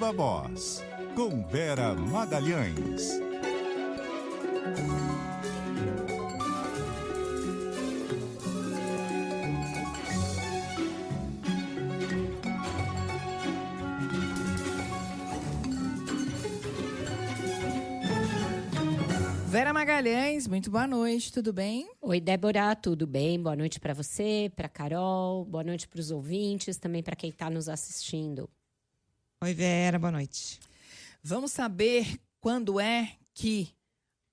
Viva Voz, com Vera Magalhães. Vera Magalhães, muito boa noite, tudo bem? Oi, Débora, tudo bem? Boa noite para você, para Carol, boa noite para os ouvintes, também para quem está nos assistindo. Oi, Vera, boa noite. Vamos saber quando é que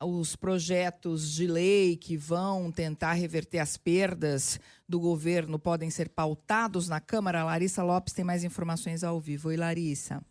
os projetos de lei que vão tentar reverter as perdas do governo podem ser pautados na Câmara. Larissa Lopes tem mais informações ao vivo. Oi, Larissa.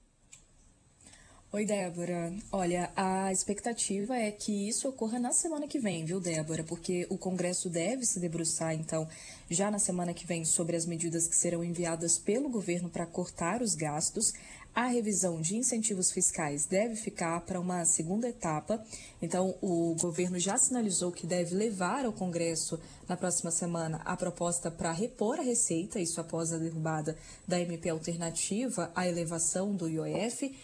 Oi, Débora. Olha, a expectativa é que isso ocorra na semana que vem, viu, Débora? Porque o Congresso deve se debruçar, então, já na semana que vem, sobre as medidas que serão enviadas pelo governo para cortar os gastos. A revisão de incentivos fiscais deve ficar para uma segunda etapa. Então, o governo já sinalizou que deve levar ao Congresso, na próxima semana, a proposta para repor a receita, isso após a derrubada da MP alternativa à elevação do IOF.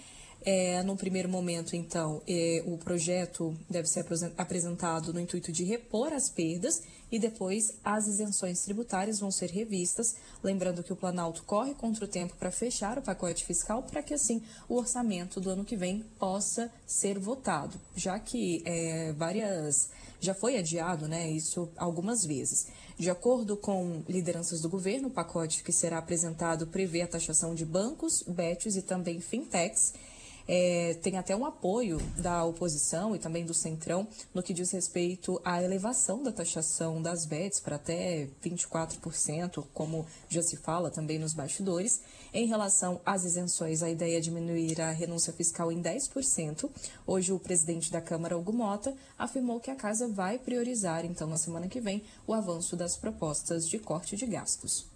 Num primeiro momento, então, o projeto deve ser apresentado no intuito de repor as perdas e depois as isenções tributárias vão ser revistas. Lembrando que o Planalto corre contra o tempo para fechar o pacote fiscal para que, assim, o orçamento do ano que vem possa ser votado, já que já foi adiado, né, isso algumas vezes. De acordo com lideranças do governo, o pacote que será apresentado prevê a taxação de bancos, bets e também fintechs. Tem até um apoio da oposição e também do Centrão no que diz respeito à elevação da taxação das bets para até 24%, como já se fala também nos bastidores. Em relação às isenções, a ideia é diminuir a renúncia fiscal em 10%. Hoje, o presidente da Câmara, Hugo Mota, afirmou que a casa vai priorizar, então, na semana que vem, o avanço das propostas de corte de gastos.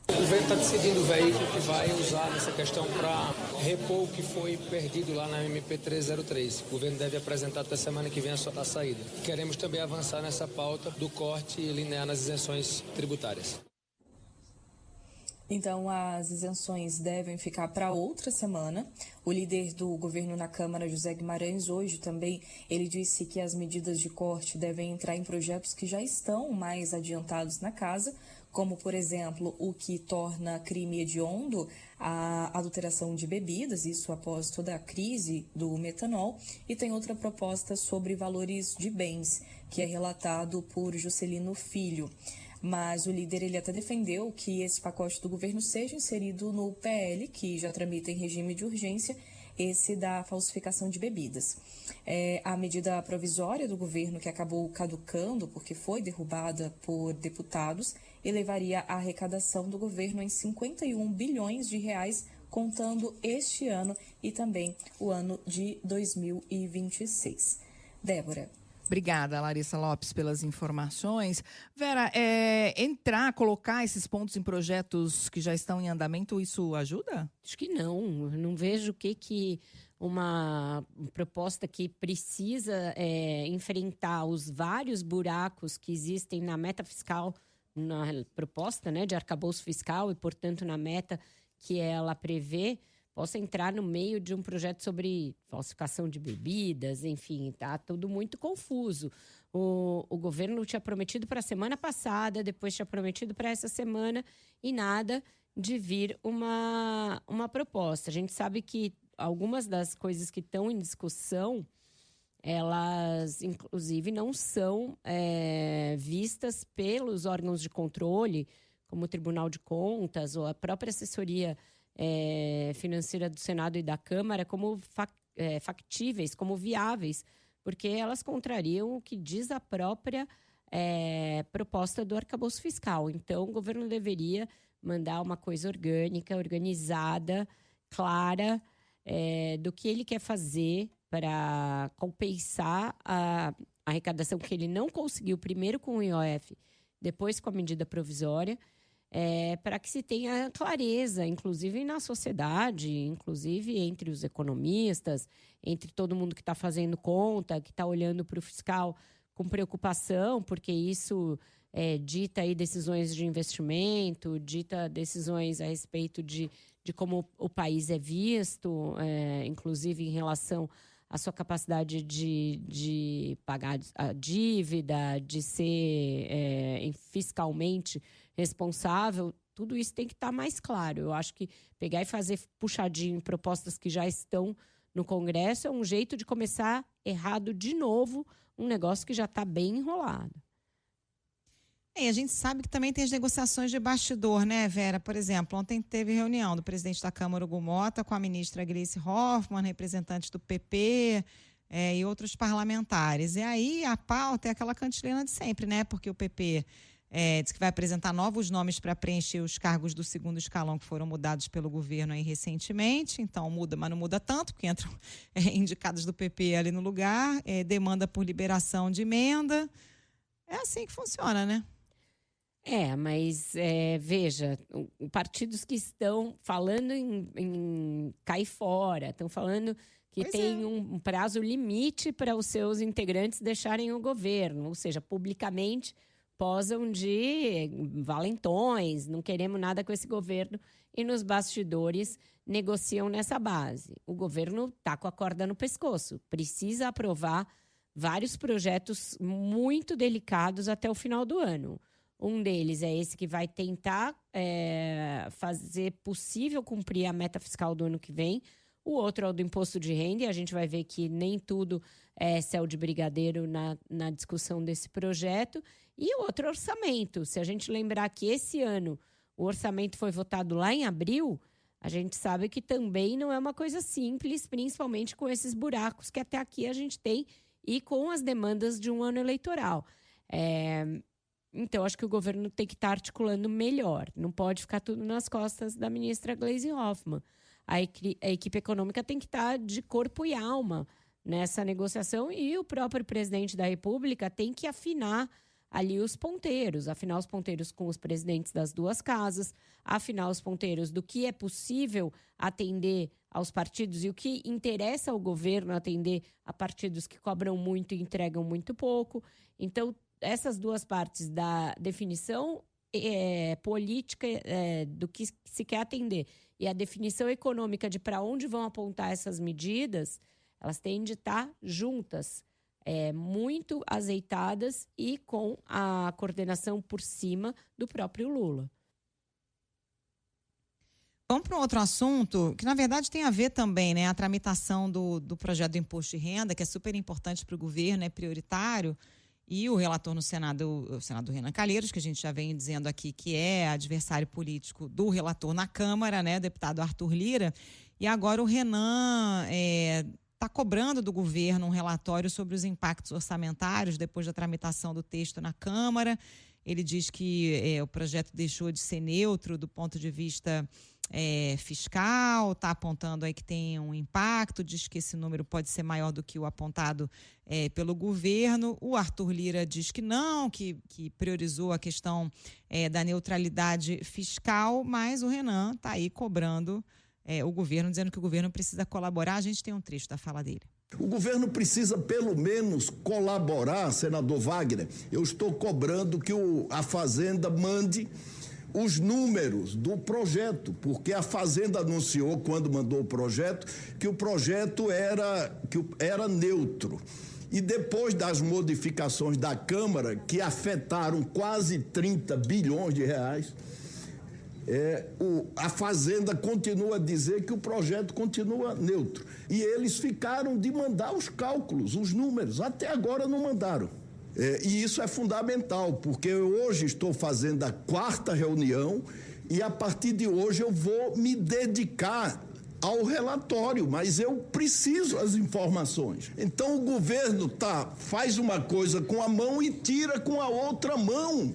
O governo está decidindo o veículo que vai usar nessa questão para repor o que foi perdido lá na MP 303. O governo deve apresentar até semana que vem a saída. Queremos também avançar nessa pauta do corte linear nas isenções tributárias. Então, as isenções devem ficar para outra semana. O líder do governo na Câmara, José Guimarães, hoje também, ele disse que as medidas de corte devem entrar em projetos que já estão mais adiantados na casa, como, por exemplo, o que torna crime hediondo a adulteração de bebidas, isso após toda a crise do metanol. E tem outra proposta sobre valores de bens, que é relatado por Juscelino Filho. Mas o líder, ele até defendeu que esse pacote do governo seja inserido no PL, que já tramita em regime de urgência, esse da falsificação de bebidas. A medida provisória do governo, que acabou caducando porque foi derrubada por deputados, elevaria a arrecadação do governo em 51 bilhões de reais, contando este ano e também o ano de 2026. Débora. Obrigada, Larissa Lopes, pelas informações. Vera, colocar esses pontos em projetos que já estão em andamento, isso ajuda? Acho que não. Eu não vejo o que uma proposta que precisa enfrentar os vários buracos que existem na meta fiscal, na proposta, né, de arcabouço fiscal e, portanto, na meta que ela prevê, possa entrar no meio de um projeto sobre falsificação de bebidas, enfim, tá tudo muito confuso. O governo tinha prometido para a semana passada, depois tinha prometido para essa semana e nada de vir uma proposta. A gente sabe que algumas das coisas que estão em discussão, elas, inclusive, não são vistas pelos órgãos de controle, como o Tribunal de Contas ou a própria assessoria financeira do Senado e da Câmara como factíveis, como viáveis, porque elas contrariam o que diz a própria proposta do arcabouço fiscal. Então, o governo deveria mandar uma coisa orgânica, organizada, clara, do que ele quer fazer para compensar a arrecadação que ele não conseguiu, primeiro com o IOF, depois com a medida provisória, para que se tenha clareza, inclusive na sociedade, inclusive entre os economistas, entre todo mundo que está fazendo conta, que está olhando para o fiscal com preocupação, porque isso dita aí decisões de investimento, dita decisões a respeito de como o país é visto, inclusive em relação à sua capacidade de pagar a dívida, de ser fiscalmente responsável. Tudo isso tem que estar mais claro. Eu acho que pegar e fazer puxadinho em propostas que já estão no Congresso é um jeito de começar errado de novo um negócio que já está bem enrolado. E a gente sabe que também tem as negociações de bastidor, né, Vera? Por exemplo, ontem teve reunião do presidente da Câmara, Hugo Mota, com a ministra Gleice Hoffmann, representantes do PP e outros parlamentares. E aí a pauta é aquela cantilena de sempre, né? Porque o PP diz que vai apresentar novos nomes para preencher os cargos do segundo escalão que foram mudados pelo governo aí recentemente. Então muda, mas não muda tanto, porque entram indicados do PP ali no lugar, demanda por liberação de emenda. É assim que funciona, né? Mas veja, partidos que estão falando em cair fora, estão falando que tem um prazo limite para os seus integrantes deixarem o governo, ou seja, publicamente posam de valentões, não queremos nada com esse governo, e nos bastidores negociam nessa base. O governo está com a corda no pescoço, precisa aprovar vários projetos muito delicados até o final do ano. Um deles é esse que vai tentar fazer possível cumprir a meta fiscal do ano que vem. O outro é o do imposto de renda, e a gente vai ver que nem tudo é céu de brigadeiro na discussão desse projeto. E o outro orçamento. Se a gente lembrar que esse ano o orçamento foi votado lá em abril, a gente sabe que também não é uma coisa simples, principalmente com esses buracos que até aqui a gente tem e com as demandas de um ano eleitoral. Então, acho que o governo tem que estar articulando melhor. Não pode ficar tudo nas costas da ministra Gleice Hoffmann. A equipe econômica tem que estar de corpo e alma nessa negociação, e o próprio presidente da República tem que afinar ali os ponteiros com os presidentes das duas casas, afinar os ponteiros do que é possível atender aos partidos e o que interessa ao governo atender a partidos que cobram muito e entregam muito pouco. Então, essas duas partes da definição política do que se quer atender e a definição econômica de para onde vão apontar essas medidas, elas têm de estar juntas, muito azeitadas e com a coordenação por cima do próprio Lula. Vamos para um outro assunto, que na verdade tem a ver também, né? A tramitação do projeto do imposto de renda, que é super importante para o governo, é prioritário. E o relator no Senado, o senador Renan Calheiros, que a gente já vem dizendo aqui que é adversário político do relator na Câmara, né, deputado Arthur Lira. E agora o Renan está cobrando do governo um relatório sobre os impactos orçamentários depois da tramitação do texto na Câmara. Ele diz que o projeto deixou de ser neutro do ponto de vista fiscal, está apontando aí que tem um impacto, diz que esse número pode ser maior do que o apontado pelo governo. O Arthur Lira diz que não, que priorizou a questão da neutralidade fiscal, mas o Renan está aí cobrando o governo, dizendo que o governo precisa colaborar. A gente tem um trecho da fala dele. O governo precisa pelo menos colaborar, senador Wagner. Eu estou cobrando que a Fazenda mande os números do projeto, porque a Fazenda anunciou, quando mandou o projeto, que o projeto era neutro. E depois das modificações da Câmara, que afetaram quase 30 bilhões de reais, a Fazenda continua a dizer que o projeto continua neutro. E eles ficaram de mandar os cálculos, os números. Até agora não mandaram. E isso é fundamental, porque eu hoje estou fazendo a 4ª reunião e a partir de hoje eu vou me dedicar ao relatório, mas eu preciso das informações. Então o governo faz uma coisa com a mão e tira com a outra mão.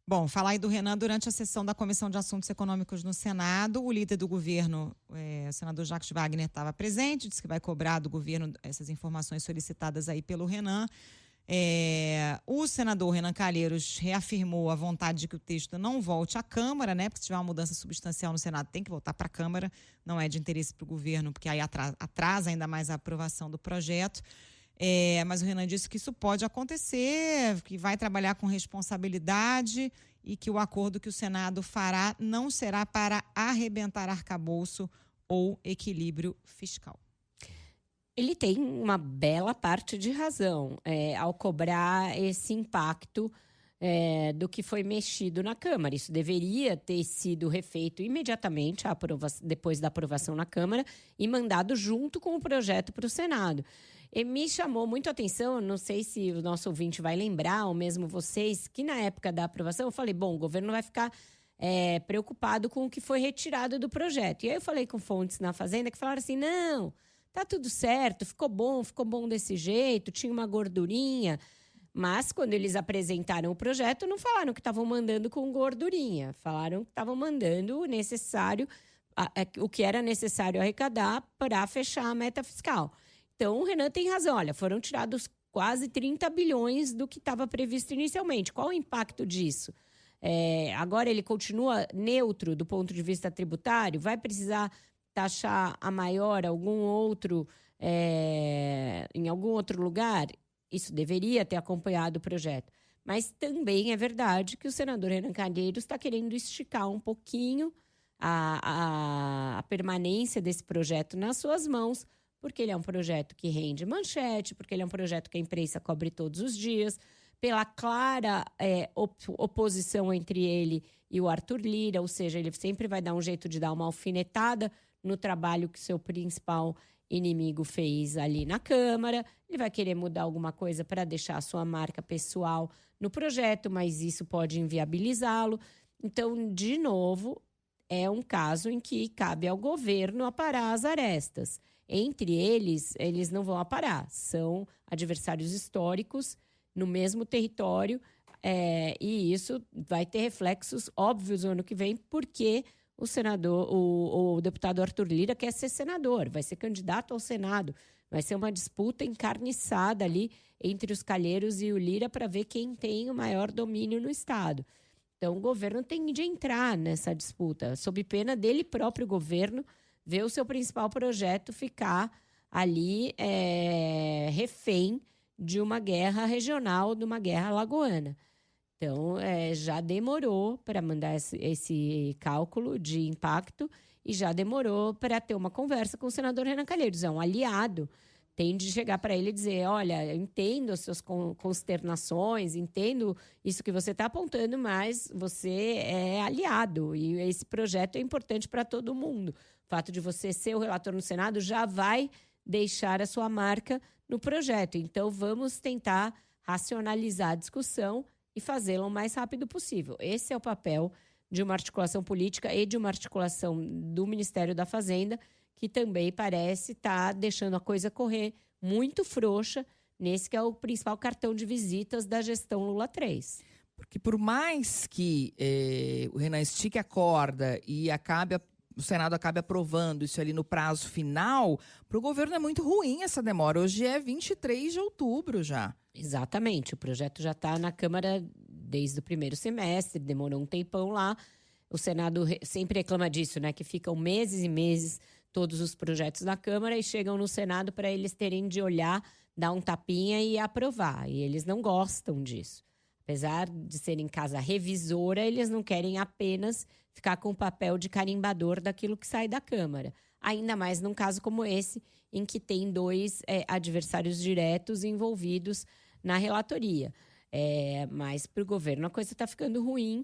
Bom, falar aí do Renan durante a sessão da Comissão de Assuntos Econômicos no Senado. O líder do governo, o senador Jacques Wagner, estava presente, disse que vai cobrar do governo essas informações solicitadas aí pelo Renan. O senador Renan Calheiros reafirmou a vontade de que o texto não volte à Câmara, né? Porque se tiver uma mudança substancial no Senado, tem que voltar para a Câmara. Não é de interesse para o governo, porque aí atrasa ainda mais a aprovação do projeto. Mas o Renan disse que isso pode acontecer, que vai trabalhar com responsabilidade e que o acordo que o Senado fará não será para arrebentar arcabouço ou equilíbrio fiscal. Ele tem uma bela parte de razão ao cobrar esse impacto do que foi mexido na Câmara. Isso deveria ter sido refeito imediatamente depois da aprovação na Câmara e mandado junto com o projeto para o Senado. E me chamou muito a atenção, não sei se o nosso ouvinte vai lembrar, ou mesmo vocês, que na época da aprovação eu falei, bom, o governo vai ficar preocupado com o que foi retirado do projeto. E aí eu falei com fontes na Fazenda que falaram assim, não, tá tudo certo, ficou bom desse jeito, tinha uma gordurinha. Mas quando eles apresentaram o projeto, não falaram que estavam mandando com gordurinha, falaram que estavam mandando o que era necessário arrecadar para fechar a meta fiscal. Então, o Renan tem razão. Olha, foram tirados quase 30 bilhões do que estava previsto inicialmente. Qual o impacto disso? Agora ele continua neutro do ponto de vista tributário? Vai precisar taxar a maior em algum outro lugar? Isso deveria ter acompanhado o projeto. Mas também é verdade que o senador Renan Calheiros está querendo esticar um pouquinho a permanência desse projeto nas suas mãos, porque ele é um projeto que rende manchete, porque ele é um projeto que a imprensa cobre todos os dias, pela clara oposição entre ele e o Arthur Lira, ou seja, ele sempre vai dar um jeito de dar uma alfinetada no trabalho que seu principal inimigo fez ali na Câmara. Ele vai querer mudar alguma coisa para deixar a sua marca pessoal no projeto, mas isso pode inviabilizá-lo. Então, de novo, é um caso em que cabe ao governo aparar as arestas. Entre eles não vão aparar. São adversários históricos no mesmo território e isso vai ter reflexos óbvios no ano que vem, porque o deputado Arthur Lira quer ser senador, vai ser candidato ao Senado. Vai ser uma disputa encarniçada ali entre os Calheiros e o Lira para ver quem tem o maior domínio no Estado. Então, o governo tem de entrar nessa disputa, sob pena dele próprio governo ver o seu principal projeto ficar ali refém de uma guerra regional, de uma guerra lagoana. Então, já demorou para mandar esse cálculo de impacto e já demorou para ter uma conversa com o senador Renan Calheiros. É um aliado. Tem de chegar para ele e dizer, olha, eu entendo as suas consternações, entendo isso que você está apontando, mas você é aliado e esse projeto é importante para todo mundo. O fato de você ser o relator no Senado já vai deixar a sua marca no projeto. Então, vamos tentar racionalizar a discussão e fazê-la o mais rápido possível. Esse é o papel de uma articulação política e de uma articulação do Ministério da Fazenda, que também parece estar deixando a coisa correr muito frouxa nesse que é o principal cartão de visitas da gestão Lula 3. Porque por mais que o Renan estique a corda e o Senado acabe aprovando isso ali no prazo final, para o governo é muito ruim essa demora. Hoje é 23 de outubro já. Exatamente. O projeto já está na Câmara desde o primeiro semestre, demorou um tempão lá. O Senado sempre reclama disso, né? Que ficam meses e meses todos os projetos na Câmara e chegam no Senado para eles terem de olhar, dar um tapinha e aprovar. E eles não gostam disso. Apesar de serem casa revisora, eles não querem apenas ficar com o papel de carimbador daquilo que sai da Câmara. Ainda mais num caso como esse, em que tem dois adversários diretos envolvidos na relatoria. Mas para o governo a coisa está ficando ruim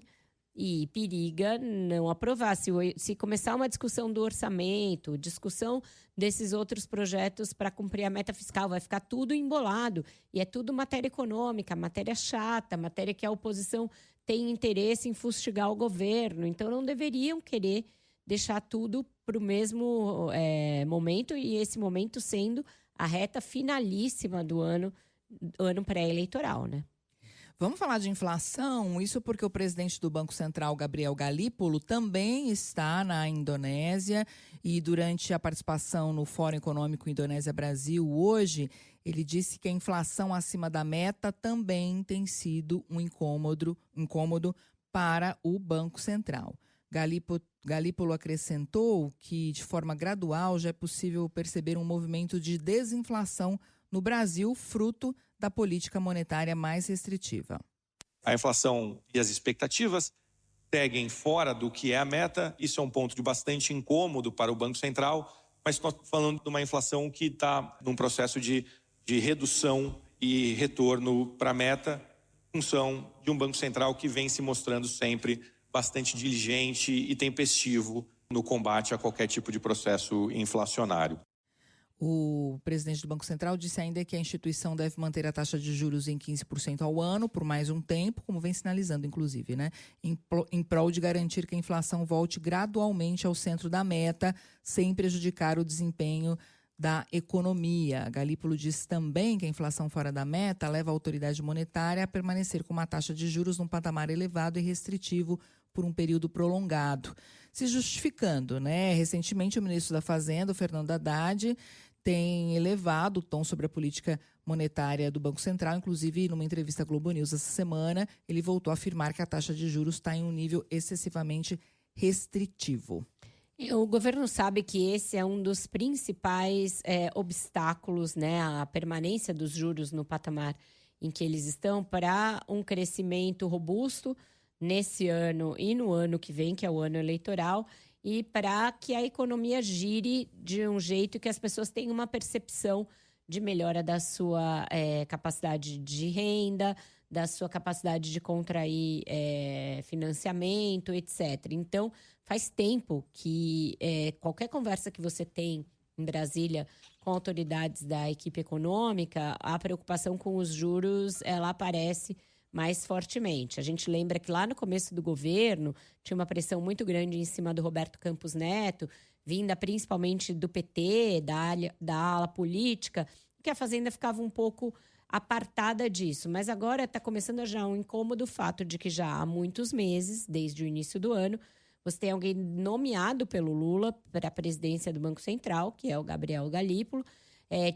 e periga não aprovar. Se começar uma discussão do orçamento, discussão desses outros projetos para cumprir a meta fiscal, vai ficar tudo embolado. E é tudo matéria econômica, matéria chata, matéria que a oposição tem interesse em fustigar o governo. Então, não deveriam querer deixar tudo para o mesmo momento, e esse momento sendo a reta finalíssima do ano pré-eleitoral, né? Vamos falar de inflação, isso porque o presidente do Banco Central, Gabriel Galípolo, também está na Indonésia e durante a participação no Fórum Econômico Indonésia-Brasil hoje, ele disse que a inflação acima da meta também tem sido um incômodo para o Banco Central. Galípolo acrescentou que, de forma gradual, já é possível perceber um movimento de desinflação no Brasil, fruto da política monetária mais restritiva. A inflação e as expectativas seguem fora do que é a meta. Isso é um ponto de bastante incômodo para o Banco Central, mas nós estamos falando de uma inflação que está num processo de redução e retorno para a meta, em função de um Banco Central que vem se mostrando sempre bastante diligente e tempestivo no combate a qualquer tipo de processo inflacionário. O presidente do Banco Central disse ainda que a instituição deve manter a taxa de juros em 15% ao ano por mais um tempo, como vem sinalizando, inclusive, né? Em prol de garantir que a inflação volte gradualmente ao centro da meta, sem prejudicar o desempenho da economia. Galípolo disse também que a inflação fora da meta leva a autoridade monetária a permanecer com uma taxa de juros num patamar elevado e restritivo por um período prolongado. Se justificando, né? Recentemente, o ministro da Fazenda, Fernando Haddad, tem elevado o tom sobre a política monetária do Banco Central. Inclusive, numa entrevista à Globo News essa semana, ele voltou a afirmar que a taxa de juros está em um nível excessivamente restritivo. O governo sabe que esse é um dos principais obstáculos, né, à permanência dos juros no patamar em que eles estão para um crescimento robusto nesse ano e no ano que vem, que é o ano eleitoral, e para que a economia gire de um jeito que as pessoas tenham uma percepção de melhora da sua capacidade de renda, da sua capacidade de contrair financiamento, etc. Então, faz tempo que qualquer conversa que você tem em Brasília com autoridades da equipe econômica, a preocupação com os juros, ela aparece mais fortemente. A gente lembra que lá no começo do governo tinha uma pressão muito grande em cima do Roberto Campos Neto, vinda principalmente do PT, da ala política, que a Fazenda ficava um pouco apartada disso. Mas agora está começando já um incômodo o fato de que já há muitos meses, desde o início do ano, você tem alguém nomeado pelo Lula para a presidência do Banco Central, que é o Gabriel Galípolo.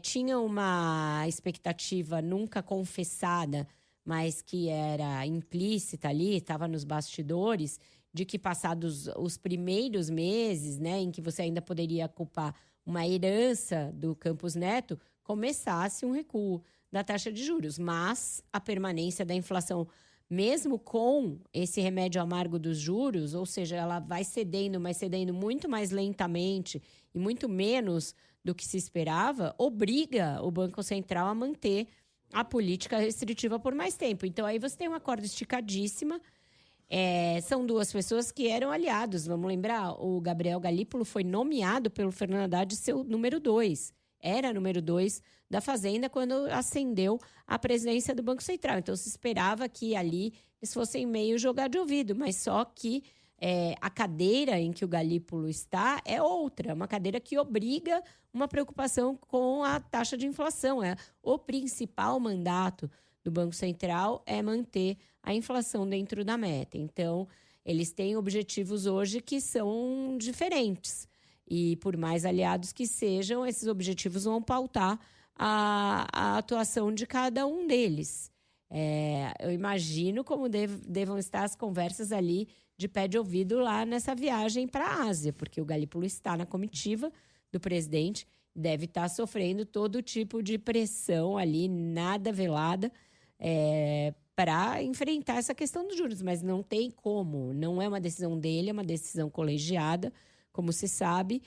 Tinha uma expectativa nunca confessada, mas que era implícita ali, estava nos bastidores, de que passados os primeiros meses, né, em que você ainda poderia culpar uma herança do Campos Neto, começasse um recuo da taxa de juros. Mas a permanência da inflação, mesmo com esse remédio amargo dos juros, ou seja, ela vai cedendo, mas cedendo muito mais lentamente e muito menos do que se esperava, obriga o Banco Central a manter a política restritiva por mais tempo. Então, aí você tem uma corda esticadíssima. São duas pessoas que eram aliados. Vamos lembrar, o Gabriel Galípolo foi nomeado pelo Fernando Haddad seu número 2. Era número 2 da Fazenda quando ascendeu à presidência do Banco Central. Então, se esperava que ali eles fossem meio jogar de ouvido, mas só que a cadeira em que o Galípolo está é outra, uma cadeira que obriga uma preocupação com a taxa de inflação. O principal mandato do Banco Central é manter a inflação dentro da meta. Então, eles têm objetivos hoje que são diferentes. E por mais aliados que sejam, esses objetivos vão pautar a atuação de cada um deles. Eu imagino como devam estar as conversas ali de pé de ouvido lá nessa viagem para a Ásia, porque o Galípolo está na comitiva do presidente, deve estar sofrendo todo tipo de pressão ali, nada velada, para enfrentar essa questão dos juros. Mas não tem como, não é uma decisão dele, é uma decisão colegiada, como se sabe,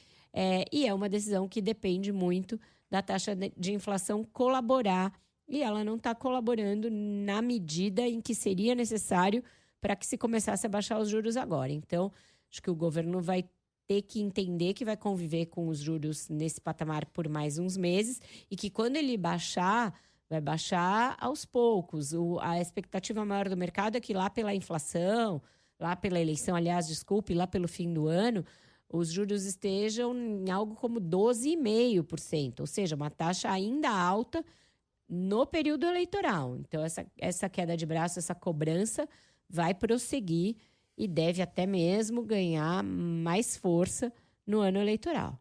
e é uma decisão que depende muito da taxa de inflação colaborar, e ela não está colaborando na medida em que seria necessário para que se começasse a baixar os juros agora. Então, acho que o governo vai ter que entender que vai conviver com os juros nesse patamar por mais uns meses e que quando ele baixar, vai baixar aos poucos. A expectativa maior do mercado é que lá pela inflação, lá pela eleição, aliás, desculpe, lá pelo fim do ano, os juros estejam em algo como 12,5%, ou seja, uma taxa ainda alta no período eleitoral. Então, essa queda de braço, essa cobrança vai prosseguir e deve até mesmo ganhar mais força no ano eleitoral.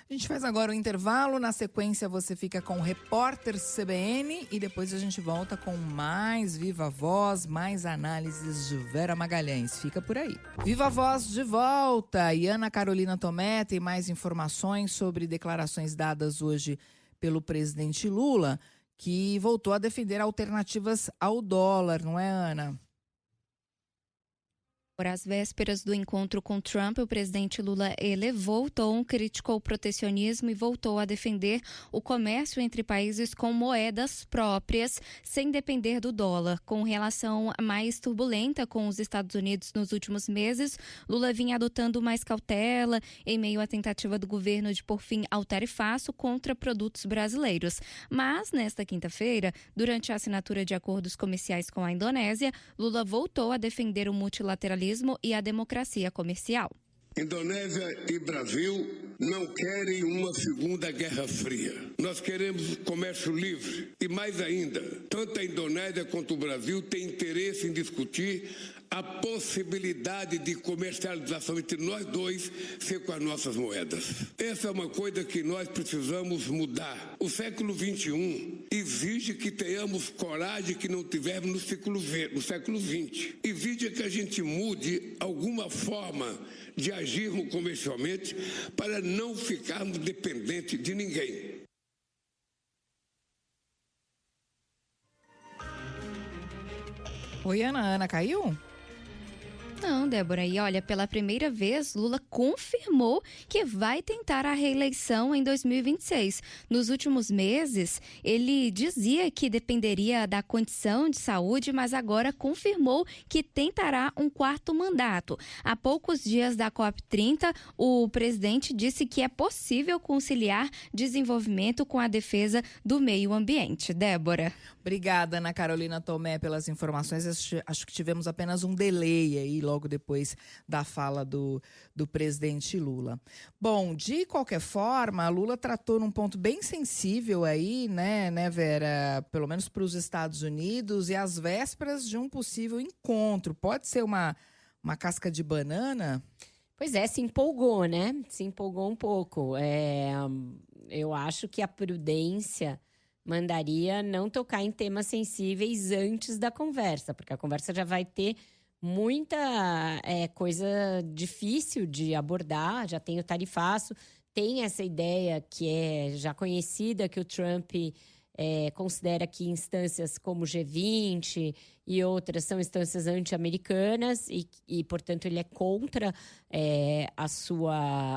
A gente faz agora o intervalo, na sequência você fica com o Repórter CBN e depois a gente volta com mais Viva Voz, mais análises de Vera Magalhães. Fica por aí. Viva Voz de volta e Ana Carolina Tomé tem mais informações sobre declarações dadas hoje pelo presidente Lula, que voltou a defender alternativas ao dólar, não é, Ana? Por às vésperas do encontro com Trump, o presidente Lula elevou o tom, criticou o protecionismo e voltou a defender o comércio entre países com moedas próprias, sem depender do dólar. Com relação mais turbulenta com os Estados Unidos nos últimos meses, Lula vinha adotando mais cautela em meio à tentativa do governo de pôr fim ao tarifaço contra produtos brasileiros. Mas, nesta quinta-feira, durante a assinatura de acordos comerciais com a Indonésia, Lula voltou a defender o multilateralismo e a democracia comercial. Indonésia e Brasil não querem uma segunda guerra fria. Nós queremos comércio livre e, mais ainda, tanto a Indonésia quanto o Brasil têm interesse em discutir a possibilidade de comercialização entre nós dois ser com as nossas moedas. Essa é uma coisa que nós precisamos mudar. O século XXI exige que tenhamos coragem que não tivemos no século XX. Exige que a gente mude alguma forma de agirmos comercialmente para não ficarmos dependentes de ninguém. Oi, Ana. Ana caiu? Não, Débora, e olha, pela primeira vez, Lula confirmou que vai tentar a reeleição em 2026. Nos últimos meses, ele dizia que dependeria da condição de saúde, mas agora confirmou que tentará um quarto mandato. Há poucos dias da COP30, o presidente disse que é possível conciliar desenvolvimento com a defesa do meio ambiente. Débora. Obrigada, Ana Carolina Tomé, pelas informações. Acho que tivemos apenas um delay aí, logo depois da fala do presidente Lula. Bom, de qualquer forma, Lula tratou num ponto bem sensível aí, né, Vera? Pelo menos para os Estados Unidos e às vésperas de um possível encontro. Pode ser uma casca de banana? Pois é, se empolgou, né? Se empolgou um pouco. Eu acho que a prudência mandaria não tocar em temas sensíveis antes da conversa, porque a conversa já vai ter muita coisa difícil de abordar, já tem o tarifaço, tem essa ideia que é já conhecida, que o Trump considera que instâncias como G20 e outras são instâncias anti-americanas e, portanto, ele é contra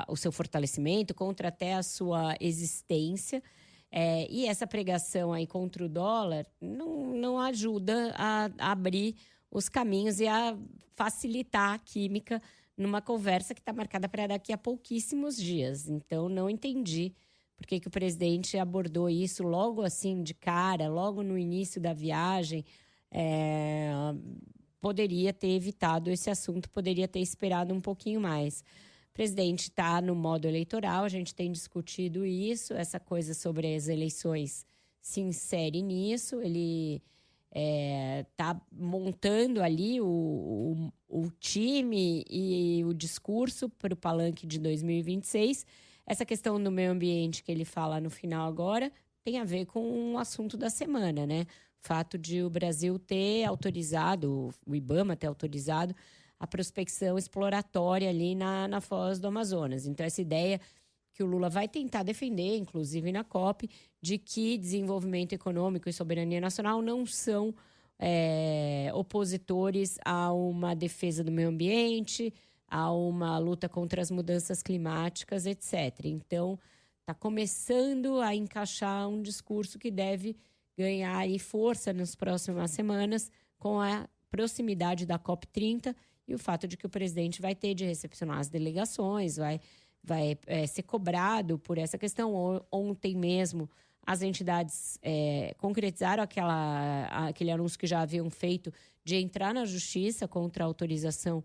o seu fortalecimento, contra até a sua existência. E essa pregação aí contra o dólar não ajuda a abrir os caminhos e a facilitar a química numa conversa que está marcada para daqui a pouquíssimos dias. Então, não entendi por que o presidente abordou isso logo assim, de cara, logo no início da viagem. Poderia ter evitado esse assunto, poderia ter esperado um pouquinho mais. O presidente está no modo eleitoral, a gente tem discutido isso, essa coisa sobre as eleições se insere nisso, ele está montando ali o time e o discurso para o palanque de 2026. Essa questão do meio ambiente que ele fala no final agora tem a ver com o assunto da semana, né? O fato de o Brasil ter autorizado, o IBAMA ter autorizado a prospecção exploratória ali na foz do Amazonas. Então, essa ideia que o Lula vai tentar defender, inclusive na COP, de que desenvolvimento econômico e soberania nacional não são opositores a uma defesa do meio ambiente, a uma luta contra as mudanças climáticas, etc. Então, está começando a encaixar um discurso que deve ganhar aí força nas próximas semanas com a proximidade da COP30 e o fato de que o presidente vai ter de recepcionar as delegações, vai ser cobrado por essa questão. Ontem mesmo, as entidades concretizaram aquele anúncio que já haviam feito de entrar na justiça contra a autorização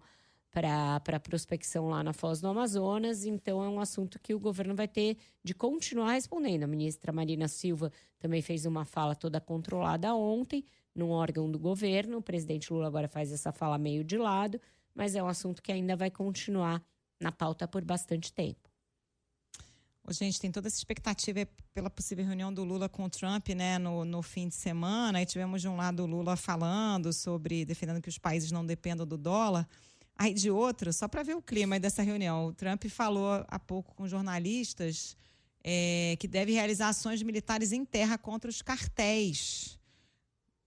para a prospecção lá na Foz do Amazonas. Então, é um assunto que o governo vai ter de continuar respondendo. A ministra Marina Silva também fez uma fala toda controlada ontem, num órgão do governo. O presidente Lula agora faz essa fala meio de lado, mas é um assunto que ainda vai continuar na pauta por bastante tempo. Gente, tem toda essa expectativa pela possível reunião do Lula com o Trump, né, no fim de semana. E tivemos de um lado o Lula falando sobre, defendendo que os países não dependam do dólar. Aí de outro, só para ver o clima dessa reunião, o Trump falou há pouco com jornalistas que deve realizar ações militares em terra contra os cartéis.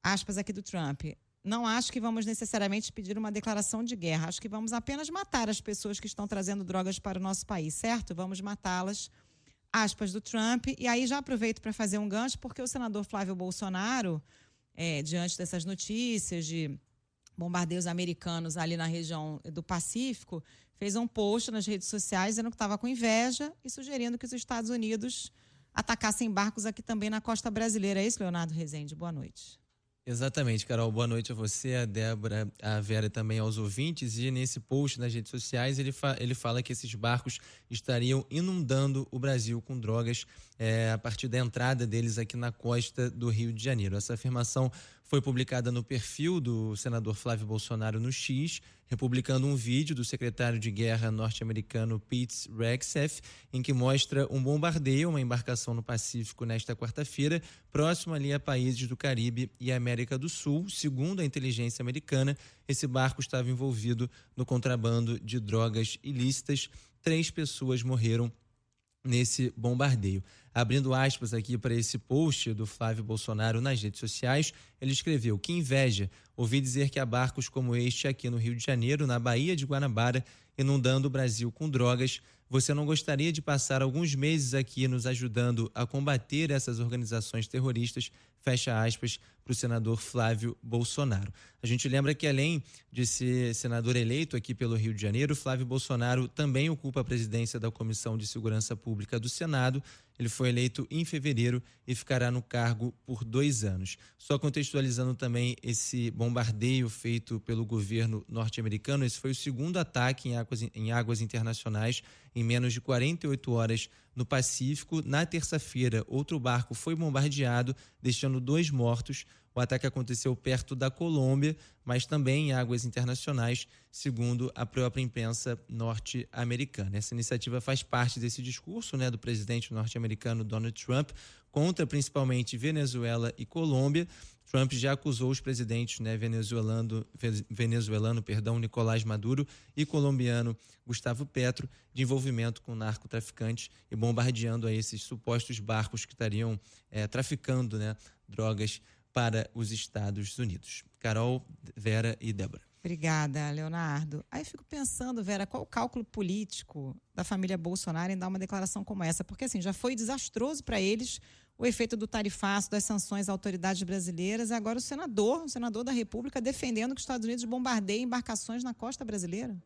Aspas aqui do Trump. Não acho que vamos necessariamente pedir uma declaração de guerra. Acho que vamos apenas matar as pessoas que estão trazendo drogas para o nosso país, certo? Vamos matá-las. Aspas do Trump. E aí já aproveito para fazer um gancho, porque o senador Flávio Bolsonaro, diante dessas notícias de bombardeios americanos ali na região do Pacífico, fez um post nas redes sociais dizendo que estava com inveja e sugerindo que os Estados Unidos atacassem barcos aqui também na costa brasileira. É isso, Leonardo Rezende? Boa noite. Exatamente, Carol. Boa noite a você, a Débora, a Vera e também aos ouvintes. E nesse post nas redes sociais ele fala que esses barcos estariam inundando o Brasil com drogas a partir da entrada deles aqui na costa do Rio de Janeiro. Essa afirmação foi publicada no perfil do senador Flávio Bolsonaro no X, republicando um vídeo do secretário de Guerra norte-americano Pete Hegseth, em que mostra um bombardeio a uma embarcação no Pacífico nesta quarta-feira, próximo ali a países do Caribe e América do Sul. Segundo a inteligência americana, esse barco estava envolvido no contrabando de drogas ilícitas. 3 pessoas morreram nesse bombardeio. Abrindo aspas aqui para esse post do Flávio Bolsonaro nas redes sociais, ele escreveu: que inveja, ouvi dizer que há barcos como este aqui no Rio de Janeiro, na Baía de Guanabara, inundando o Brasil com drogas. Você não gostaria de passar alguns meses aqui nos ajudando a combater essas organizações terroristas? Fecha aspas para o senador Flávio Bolsonaro. A gente lembra que, além de ser senador eleito aqui pelo Rio de Janeiro, Flávio Bolsonaro também ocupa a presidência da Comissão de Segurança Pública do Senado. Ele foi eleito em fevereiro e ficará no cargo por 2 anos. Só contextualizando também esse bombardeio feito pelo governo norte-americano, esse foi o segundo ataque em águas internacionais em menos de 48 horas no Pacífico. Na terça-feira, outro barco foi bombardeado, deixando 2 mortos. O ataque aconteceu perto da Colômbia, mas também em águas internacionais, segundo a própria imprensa norte-americana. Essa iniciativa faz parte desse discurso, do presidente norte-americano Donald Trump contra principalmente Venezuela e Colômbia. Trump já acusou os presidentes venezuelano Nicolás Maduro e colombiano Gustavo Petro de envolvimento com narcotraficantes e bombardeando esses supostos barcos que estariam traficando drogas para os Estados Unidos. Carol, Vera e Débora. Obrigada, Leonardo. Aí fico pensando, Vera, qual o cálculo político da família Bolsonaro em dar uma declaração como essa? Porque assim, já foi desastroso para eles o efeito do tarifaço, das sanções às autoridades brasileiras, e agora o senador da República defendendo que os Estados Unidos bombardeiem embarcações na costa brasileira.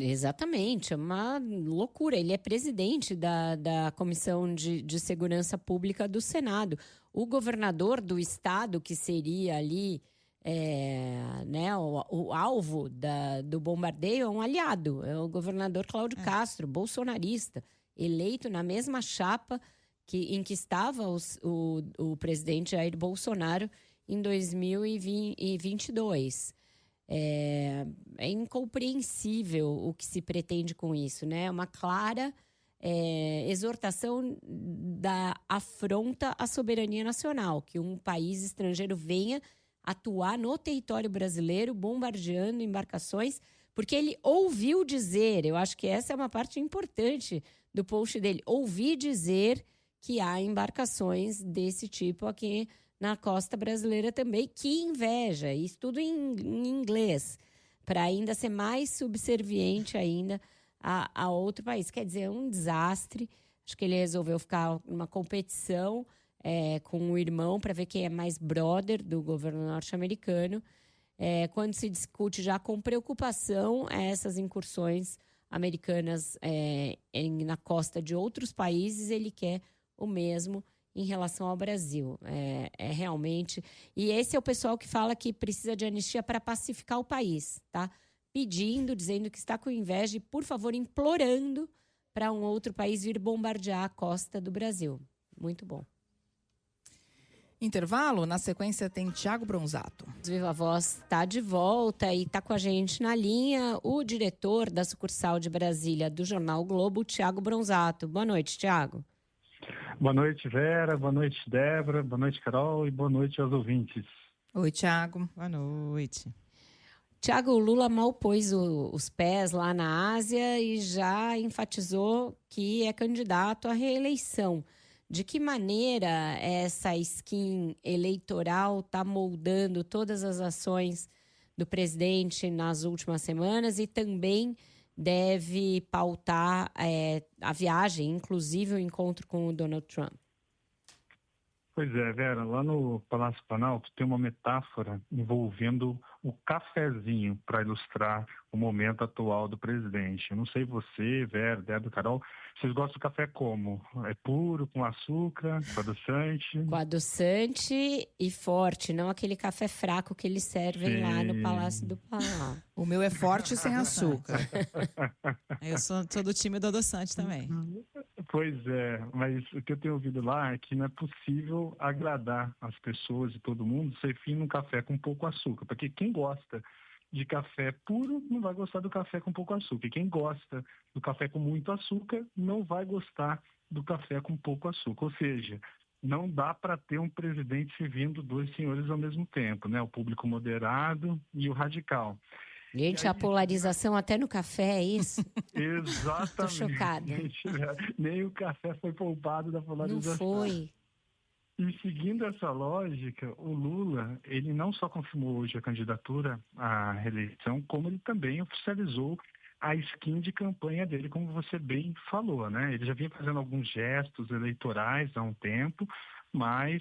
Exatamente, é uma loucura. Ele é presidente da Comissão de Segurança Pública do Senado. O governador do estado, que seria ali o alvo do bombardeio, é um aliado. É o governador Cláudio Castro, bolsonarista, eleito na mesma chapa em que estava o presidente Jair Bolsonaro em 2022. É incompreensível o que se pretende com isso, né? Uma clara exortação da afronta à soberania nacional, que um país estrangeiro venha atuar no território brasileiro, bombardeando embarcações, porque ele ouviu dizer, eu acho que essa é uma parte importante do post dele, ouvi dizer que há embarcações desse tipo aqui na costa brasileira também. Que inveja, isso tudo em inglês, para ainda ser mais subserviente ainda a outro país. Quer dizer, é um desastre. Acho que ele resolveu ficar numa competição com o irmão para ver quem é mais brother do governo norte-americano. Quando se discute já com preocupação essas incursões americanas na costa de outros países, ele quer o mesmo em relação ao Brasil. Realmente... E esse é o pessoal que fala que precisa de anistia para pacificar o país, tá? Dizendo que está com inveja e, por favor, implorando para um outro país vir bombardear a costa do Brasil. Muito bom. Intervalo, na sequência tem Tiago Bronzato. Viva Voz está de volta e está com a gente na linha o diretor da sucursal de Brasília do Jornal Globo, Tiago Bronzato. Boa noite, Tiago. Boa noite, Vera. Boa noite, Débora. Boa noite, Carol. E boa noite aos ouvintes. Oi, Tiago. Boa noite. Tiago, o Lula mal pôs os pés lá na Ásia e já enfatizou que é candidato à reeleição. De que maneira essa skin eleitoral está moldando todas as ações do presidente nas últimas semanas e também deve pautar a viagem, inclusive o encontro com o Donald Trump? Pois é, Vera, lá no Palácio Planalto tem uma metáfora envolvendo o cafezinho para ilustrar o momento atual do presidente. Eu não sei você, Vera, Débora, Carol, vocês gostam do café como? É puro, com açúcar, com adoçante? Com adoçante e forte, não aquele café fraco que eles servem lá no Palácio do Planalto. O meu é forte e sem açúcar. Eu sou do time do adoçante também. Pois é, mas o que eu tenho ouvido lá é que não é possível agradar as pessoas e todo mundo servindo um café com pouco açúcar, porque quem gosta de café puro não vai gostar do café com pouco açúcar, e quem gosta do café com muito açúcar não vai gostar do café com pouco açúcar, ou seja, não dá para ter um presidente servindo dois senhores ao mesmo tempo, né? O público moderado e o radical. Gente, a polarização até no café, é isso? Exatamente. Tô chocada. Nem o café foi poupado da polarização. Não foi. E seguindo essa lógica, o Lula, ele não só confirmou hoje a candidatura à reeleição, como ele também oficializou a skin de campanha dele, como você bem falou, né? Ele já vinha fazendo alguns gestos eleitorais há um tempo, mas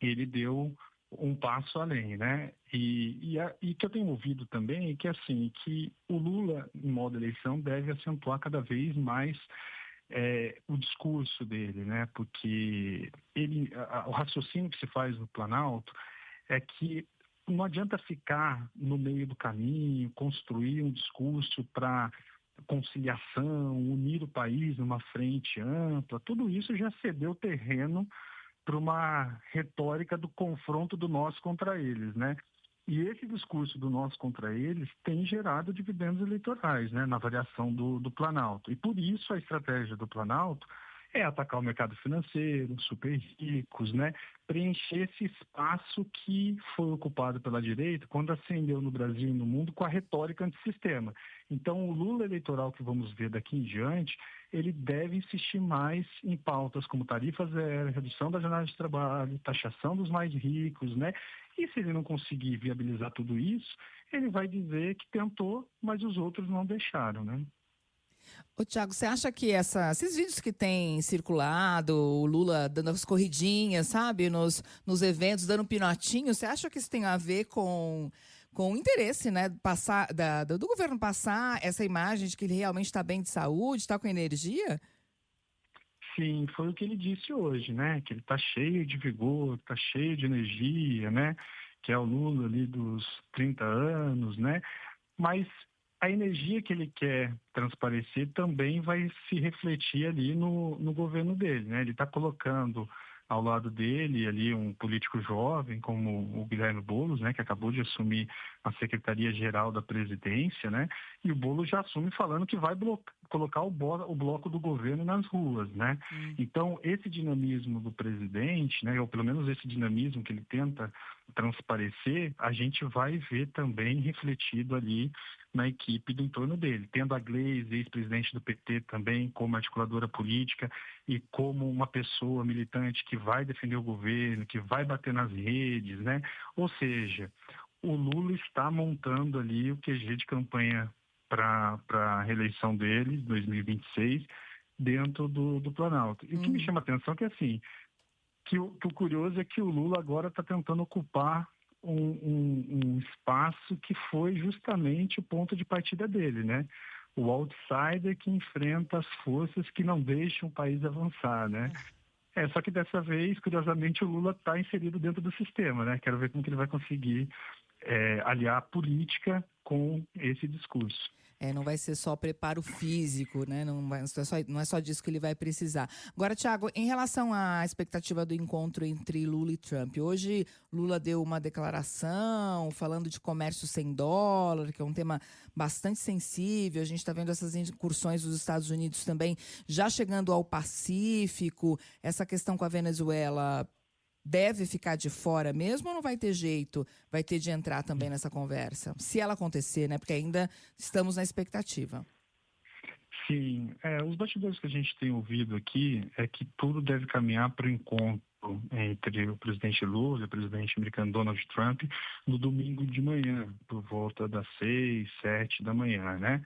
ele deu um passo além, né? E que eu tenho ouvido também é que, assim, que o Lula, em modo eleição, deve acentuar cada vez mais o discurso dele, né? Porque o raciocínio que se faz no Planalto é que não adianta ficar no meio do caminho, construir um discurso para conciliação, unir o país numa frente ampla. Tudo isso já cedeu terreno para uma retórica do confronto do nós contra eles, né? E esse discurso do nós contra eles tem gerado dividendos eleitorais, né, na variação do Planalto. E por isso a estratégia do Planalto é atacar o mercado financeiro, super ricos, né, preencher esse espaço que foi ocupado pela direita quando ascendeu no Brasil e no mundo com a retórica antissistema. Então, o Lula eleitoral que vamos ver daqui em diante, ele deve insistir mais em pautas como tarifa zero, redução da jornada de trabalho, taxação dos mais ricos, né? E se ele não conseguir viabilizar tudo isso, ele vai dizer que tentou, mas os outros não deixaram, né? Ô, Tiago, você acha que esses vídeos que têm circulado, o Lula dando as corridinhas, sabe, nos eventos, dando um pinotinho, você acha que isso tem a ver com o interesse, né, do governo passar essa imagem de que ele realmente está bem de saúde, está com energia? Sim, foi o que ele disse hoje, né? Que ele está cheio de vigor, está cheio de energia, né? Que é o Lula ali dos 30 anos, né? Mas a energia que ele quer transparecer também vai se refletir ali no governo dele, né? Ele está colocando ao lado dele ali um político jovem como o Guilherme Boulos, né, que acabou de assumir a Secretaria-Geral da Presidência, né, e o Boulos já assume falando que vai colocar o bloco do governo nas ruas, né. Então, esse dinamismo do presidente, né, ou pelo menos esse dinamismo que ele tenta transparecer, a gente vai ver também refletido ali na equipe do entorno dele, tendo a Gleisi, ex-presidente do PT também como articuladora política e como uma pessoa militante que vai defender o governo, que vai bater nas redes, né? Ou seja, o Lula está montando ali o QG de campanha para a reeleição dele, 2026, dentro do Planalto. E o que me chama a atenção é que, assim, que o curioso é que o Lula agora está tentando ocupar um espaço que foi justamente o ponto de partida dele, né? O outsider que enfrenta as forças que não deixam o país avançar, né? Só que dessa vez, curiosamente, o Lula está inserido dentro do sistema, né? Quero ver como que ele vai conseguir aliar a política com esse discurso. Não vai ser só preparo físico, né? Não é só disso que ele vai precisar. Agora, Tiago, em relação à expectativa do encontro entre Lula e Trump, hoje Lula deu uma declaração falando de comércio sem dólar, que é um tema bastante sensível. A gente está vendo essas incursões dos Estados Unidos também já chegando ao Pacífico. Essa questão com a Venezuela deve ficar de fora mesmo ou não vai ter jeito? Vai ter de entrar também nessa conversa? Se ela acontecer, né? Porque ainda estamos na expectativa. Sim, os bastidores que a gente tem ouvido aqui é que tudo deve caminhar para o encontro entre o presidente Lula e o presidente americano Donald Trump no domingo de manhã, por volta das 6, 7 da manhã, né?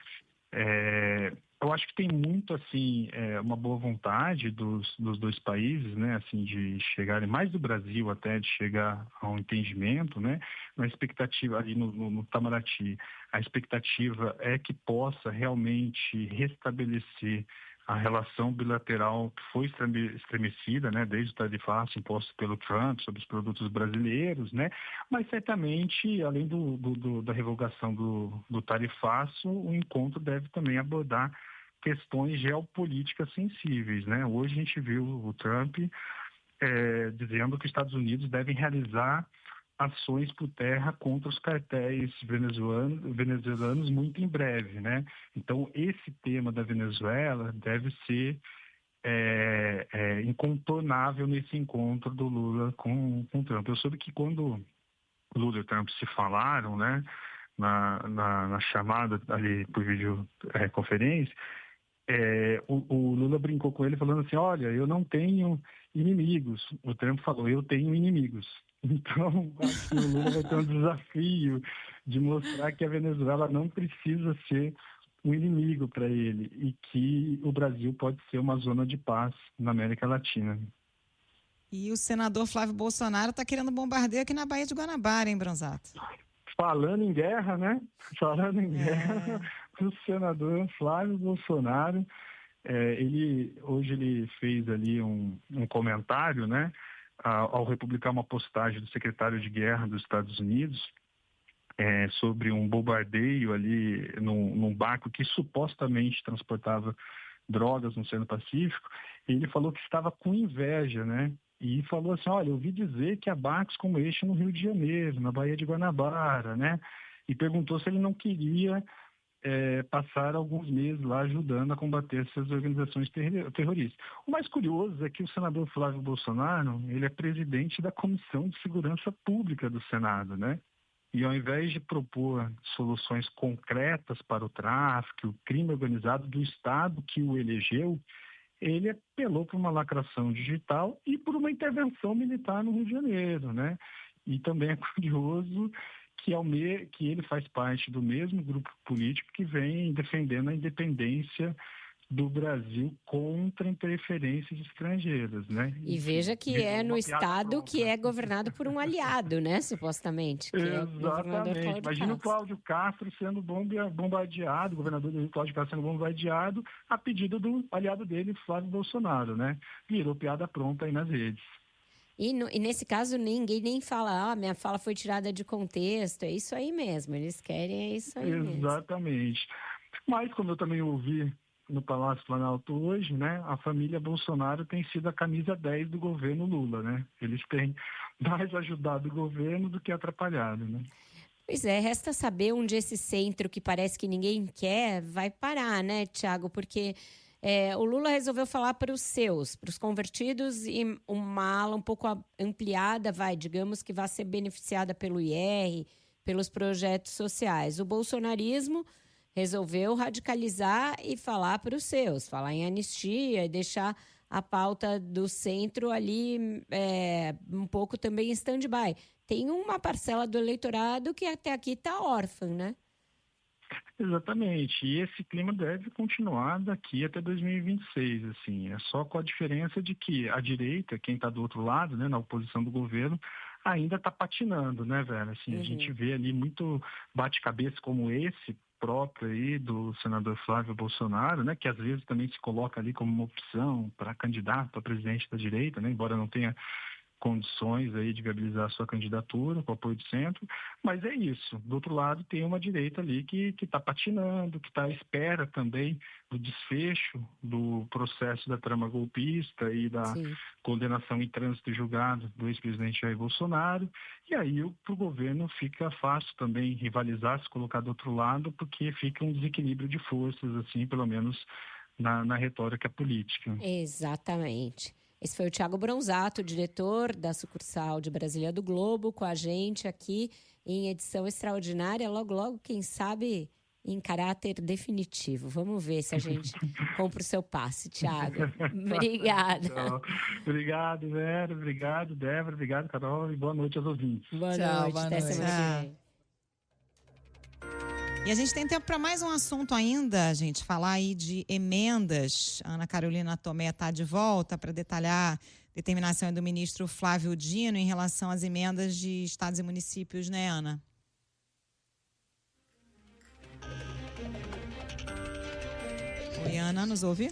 Eu acho que tem muito, assim, uma boa vontade dos dois países, né, assim, de chegarem, mais do Brasil até, de chegar a um entendimento, né, na expectativa ali no Itamaraty. A expectativa é que possa realmente restabelecer a relação bilateral que foi estremecida, né, desde o tarifaço imposto pelo Trump sobre os produtos brasileiros, né, mas certamente, além da revogação do tarifaço, o encontro deve também abordar questões geopolíticas sensíveis, né. Hoje a gente viu o Trump dizendo que os Estados Unidos devem realizar ações por terra contra os cartéis venezuelanos muito em breve, né? Então, esse tema da Venezuela deve ser incontornável nesse encontro do Lula com o Trump. Eu soube que quando Lula e Trump se falaram, né, na chamada ali por videoconferência, o Lula brincou com ele falando assim, olha, eu não tenho inimigos. O Trump falou, eu tenho inimigos. Então, acho que o Lula vai ter um desafio de mostrar que a Venezuela não precisa ser um inimigo para ele e que o Brasil pode ser uma zona de paz na América Latina. E o senador Flávio Bolsonaro está querendo bombardeio aqui na Baía de Guanabara, hein, Bronzato? Falando em guerra, né? Falando em guerra, o senador Flávio Bolsonaro, hoje ele fez ali um comentário, né? Ao republicar uma postagem do secretário de Guerra dos Estados Unidos sobre um bombardeio ali num barco que supostamente transportava drogas no Oceano Pacífico. Ele falou que estava com inveja, né? E falou assim, olha, eu ouvi dizer que há barcos como este no Rio de Janeiro, na Baía de Guanabara, né? E perguntou se ele não queria passar alguns meses lá ajudando a combater essas organizações terroristas. O mais curioso é que o senador Flávio Bolsonaro, ele é presidente da Comissão de Segurança Pública do Senado, né? E ao invés de propor soluções concretas para o tráfico, o crime organizado do Estado que o elegeu, ele apelou por uma lacração digital e por uma intervenção militar no Rio de Janeiro, né? E também é curioso que ele faz parte do mesmo grupo político que vem defendendo a independência do Brasil contra interferências estrangeiras, né? E veja que é no estado que é governado por um aliado, né, supostamente. Que Exatamente. Imagina o Cláudio Castro sendo bombardeado, o governador do Rio, Cláudio Castro sendo bombardeado a pedido do aliado dele, Flávio Bolsonaro, né? Virou piada pronta aí nas redes. E nesse caso, ninguém nem fala, minha fala foi tirada de contexto. É isso aí mesmo, eles querem, é isso aí mesmo. Exatamente. Mas, como eu também ouvi no Palácio Planalto hoje, né, a família Bolsonaro tem sido a camisa 10 do governo Lula, né? Eles têm mais ajudado o governo do que atrapalhado, né? Pois é, resta saber onde esse centro que parece que ninguém quer vai parar, né, Thiago? Porque o Lula resolveu falar para os seus, para os convertidos, e uma ala um pouco ampliada, digamos que vai ser beneficiada pelo IR, pelos projetos sociais. O bolsonarismo resolveu radicalizar e falar para os seus, falar em anistia e deixar a pauta do centro ali um pouco também em stand-by. Tem uma parcela do eleitorado que até aqui está órfã, né? Exatamente, e esse clima deve continuar daqui até 2026, assim, é só com a diferença de que a direita, quem está do outro lado, né, na oposição do governo, ainda está patinando, né, velho, assim, a gente vê ali muito bate-cabeça como esse próprio aí do senador Flávio Bolsonaro, né, que às vezes também se coloca ali como uma opção para candidato a presidente da direita, né, embora não tenha condições aí de viabilizar a sua candidatura com apoio do centro, mas é isso. Do outro lado, tem uma direita ali que está patinando, que está à espera também do desfecho do processo da trama golpista e da condenação em trânsito e julgado do ex-presidente Jair Bolsonaro. E aí, para o governo, fica fácil também rivalizar, se colocar do outro lado, porque fica um desequilíbrio de forças, assim, pelo menos na retórica política. Exatamente. Esse foi o Thiago Bronzato, diretor da sucursal de Brasília do Globo, com a gente aqui em edição extraordinária. Logo, logo, quem sabe, em caráter definitivo. Vamos ver se a gente compra o seu passe, Thiago. Obrigada. Então, obrigado, Vera. Obrigado, Débora. Obrigado, Carol. E boa noite aos ouvintes. Boa Tchau, noite. boa Até noite. semana que vem. E a gente tem tempo para mais um assunto ainda, gente, falar aí de emendas. A Ana Carolina Tomé está de volta para detalhar a determinação do ministro Flávio Dino em relação às emendas de estados e municípios, né, Ana? Oi, Ana, nos ouve?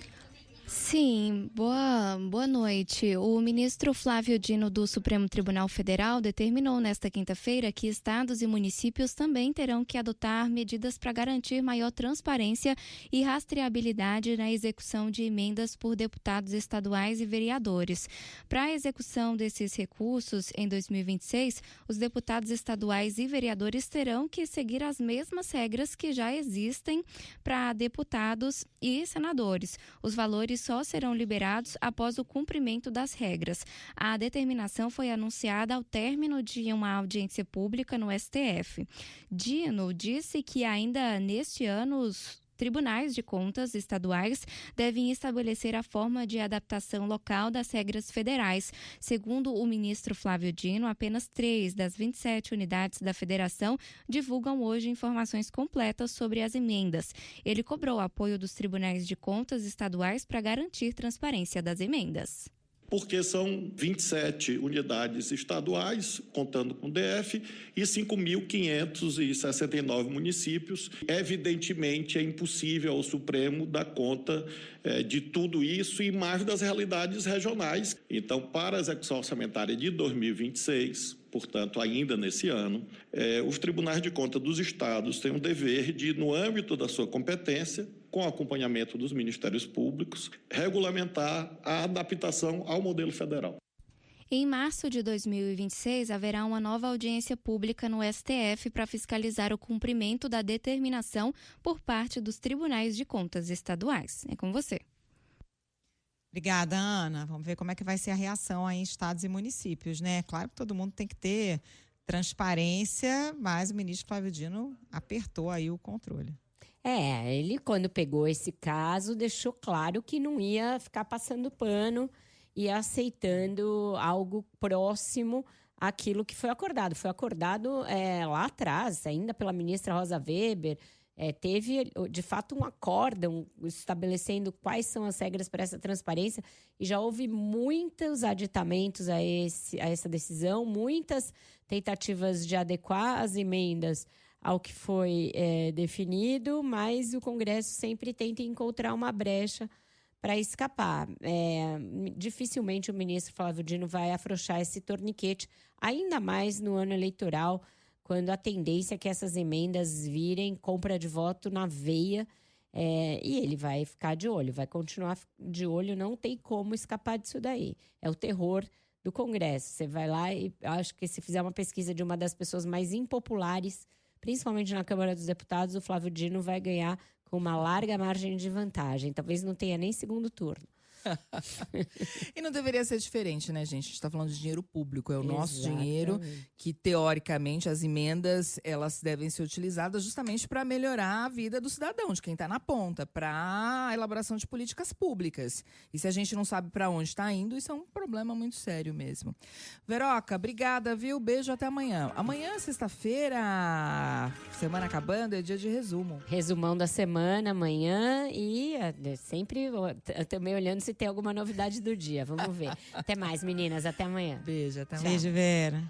Sim, boa noite. O ministro Flávio Dino do Supremo Tribunal Federal determinou nesta quinta-feira que estados e municípios também terão que adotar medidas para garantir maior transparência e rastreabilidade na execução de emendas por deputados estaduais e vereadores. Para a execução desses recursos em 2026, os deputados estaduais e vereadores terão que seguir as mesmas regras que já existem para deputados e senadores. Os valores só serão liberados após o cumprimento das regras. A determinação foi anunciada ao término de uma audiência pública no STF. Dino disse que ainda neste ano os tribunais de contas estaduais devem estabelecer a forma de adaptação local das regras federais. Segundo o ministro Flávio Dino, apenas 3 das 27 unidades da federação divulgam hoje informações completas sobre as emendas. Ele cobrou apoio dos tribunais de contas estaduais para garantir transparência das emendas. Porque são 27 unidades estaduais, contando com o DF, e 5.569 municípios. Evidentemente, é impossível ao Supremo dar conta de tudo isso e mais das realidades regionais. Então, para a execução orçamentária de 2026, portanto, ainda nesse ano, os tribunais de contas dos estados têm o dever de, no âmbito da sua competência, com acompanhamento dos ministérios públicos, regulamentar a adaptação ao modelo federal. Em março de 2026, haverá uma nova audiência pública no STF para fiscalizar o cumprimento da determinação por parte dos tribunais de contas estaduais. É com você. Obrigada, Ana. Vamos ver como é que vai ser a reação aí em estados e municípios, né? Claro que todo mundo tem que ter transparência, mas o ministro Flávio Dino apertou aí o controle. Ele, quando pegou esse caso, deixou claro que não ia ficar passando pano e aceitando algo próximo àquilo que foi acordado. Foi acordado lá atrás, ainda pela ministra Rosa Weber. Teve, de fato, um acórdão estabelecendo quais são as regras para essa transparência e já houve muitos aditamentos a essa decisão, muitas tentativas de adequar as emendas ao que foi definido, mas o Congresso sempre tenta encontrar uma brecha para escapar. Dificilmente o ministro Flávio Dino vai afrouxar esse torniquete, ainda mais no ano eleitoral, quando a tendência é que essas emendas virem compra de voto na veia, e ele vai ficar de olho, vai continuar de olho, não tem como escapar disso daí. É o terror do Congresso. Você vai lá e acho que se fizer uma pesquisa de uma das pessoas mais impopulares, principalmente na Câmara dos Deputados, o Flávio Dino vai ganhar com uma larga margem de vantagem. Talvez não tenha nem segundo turno. E não deveria ser diferente, né, gente? A gente está falando de dinheiro público, é o nosso Exatamente. dinheiro que, teoricamente, as emendas, elas devem ser utilizadas justamente para melhorar a vida do cidadão, de quem está na ponta, para a elaboração de políticas públicas. E se a gente não sabe para onde está indo, isso é um problema muito sério mesmo. Veroca, obrigada, viu? Beijo, até amanhã. Amanhã, sexta-feira, semana acabando, é dia de resumo. Resumão da semana, amanhã, e sempre também olhando se tem alguma novidade do dia. Vamos ver. Até mais, meninas. Até amanhã. Beijo, até amanhã. Beijo, Vera.